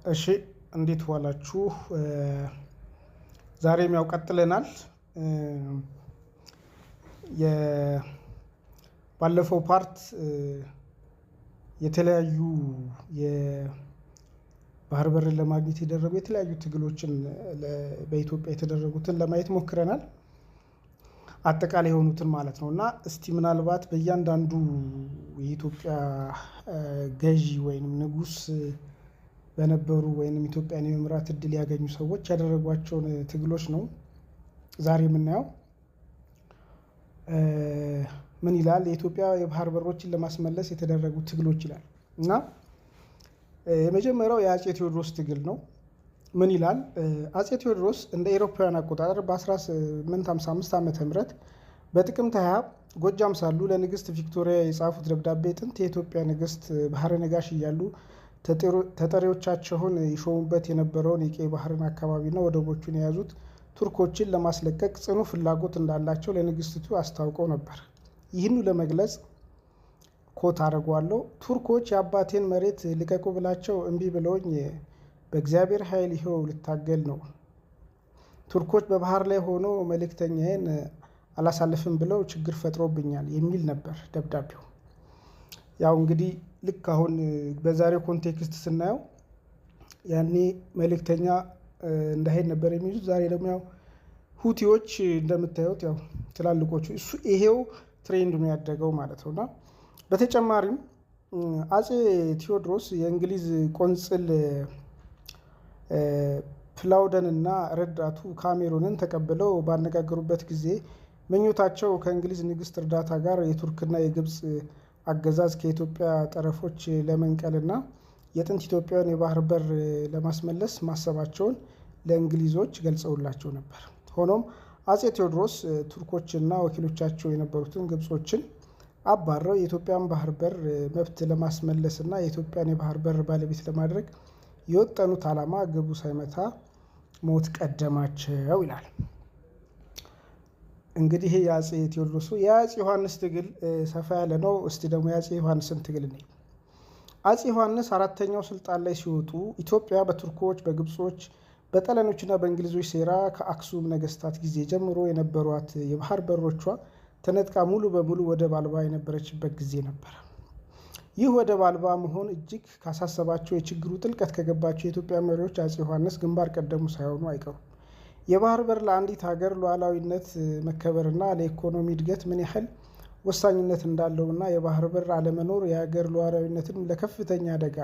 እሺ እንዴት ዋላችሁ? ዛሬም ያው ቀጥለናል። ባለፈው ፓርት የተለያዩ የባህር በርን ለማግኘት የደረጉ የተለያዩ ትግሎችን በኢትዮጵያ የተደረጉትን ለማየት ሞክረናል። አጠቃላይ የሆኑትን ማለት ነው። እና እስቲ ምናልባት በእያንዳንዱ የኢትዮጵያ ገዢ ወይንም ንጉስ በነበሩ ወይንም ኢትዮጵያን የመምራት እድል ያገኙ ሰዎች ያደረጓቸውን ትግሎች ነው ዛሬ የምናየው። ምን ይላል? የኢትዮጵያ የባህር በሮችን ለማስመለስ የተደረጉ ትግሎች ይላል። እና የመጀመሪያው የአፄ ቴዎድሮስ ትግል ነው። ምን ይላል? አፄ ቴዎድሮስ እንደ አውሮፓውያን አቆጣጠር በ1855 ዓ.ም በጥቅምት 20 ጎጃም ሳሉ ለንግስት ቪክቶሪያ የጻፉት ደብዳቤ ጥንት የኢትዮጵያ ንግስት ባህረ ነጋሽ እያሉ ተጠሪዎቻቸውን ይሾሙበት የነበረውን የቀይ ባህርን አካባቢና ወደቦቹን የያዙት ቱርኮችን ለማስለቀቅ ጽኑ ፍላጎት እንዳላቸው ለንግስቲቱ አስታውቀው ነበር። ይህኑ ለመግለጽ ኮት አድርጓለሁ። ቱርኮች የአባቴን መሬት ልቀቁ ብላቸው እምቢ ብለውኝ በእግዚአብሔር ኃይል ይኸው ልታገል ነው። ቱርኮች በባህር ላይ ሆኖ መልእክተኛዬን አላሳልፍም ብለው ችግር ፈጥሮብኛል የሚል ነበር ደብዳቤው። ያው እንግዲህ ልክ አሁን በዛሬው ኮንቴክስት ስናየው ያኔ መልእክተኛ እንዳይሄድ ነበር የሚሉት። ዛሬ ደግሞ ያው ሁቲዎች እንደምታዩት ያው ትላልቆቹ ይሄው ትሬንድ ነው ያደገው ማለት ነውና በተጨማሪም አፄ ቴዎድሮስ የእንግሊዝ ቆንጽል ፕላውደን እና ረዳቱ ካሜሩንን ተቀብለው ባነጋገሩበት ጊዜ ምኞታቸው ከእንግሊዝ ንግስት እርዳታ ጋር የቱርክና የግብፅ አገዛዝ ከኢትዮጵያ ጠረፎች ለመንቀልና የጥንት ኢትዮጵያን የባህር በር ለማስመለስ ማሰባቸውን ለእንግሊዞች ገልጸውላቸው ነበር። ሆኖም አፄ ቴዎድሮስ ቱርኮችና ወኪሎቻቸው የነበሩትን ግብጾችን አባረው የኢትዮጵያን ባህር በር መብት ለማስመለስና የኢትዮጵያን የባህር በር ባለቤት ለማድረግ የወጠኑት ዓላማ ግቡ ሳይመታ ሞት ቀደማቸው ይላል። እንግዲህ የአፄ ቴዎድሮስ የአፄ ዮሐንስ ትግል ሰፋ ያለ ነው። እስቲ ደግሞ የአፄ ዮሐንስን ትግል ነው። አፄ ዮሐንስ አራተኛው ስልጣን ላይ ሲወጡ ኢትዮጵያ በቱርኮች፣ በግብጾች፣ በጣሊያኖችና በእንግሊዞች ሴራ ከአክሱም ነገስታት ጊዜ ጀምሮ የነበሯት የባህር በሮቿ ተነጥቃ ሙሉ በሙሉ ወደብ አልባ የነበረችበት ጊዜ ነበር። ይህ ወደብ አልባ መሆን እጅግ ካሳሰባቸው የችግሩ ጥልቀት ከገባቸው የኢትዮጵያ መሪዎች አፄ ዮሐንስ ግንባር ቀደሙ ሳይሆኑ አይቀሩም። የባህር በር ለአንዲት ሀገር ሉዓላዊነት መከበርና ለኢኮኖሚ እድገት ምን ያህል ወሳኝነት እንዳለውና የባህር በር አለመኖር የሀገር ሉዓላዊነትን ለከፍተኛ አደጋ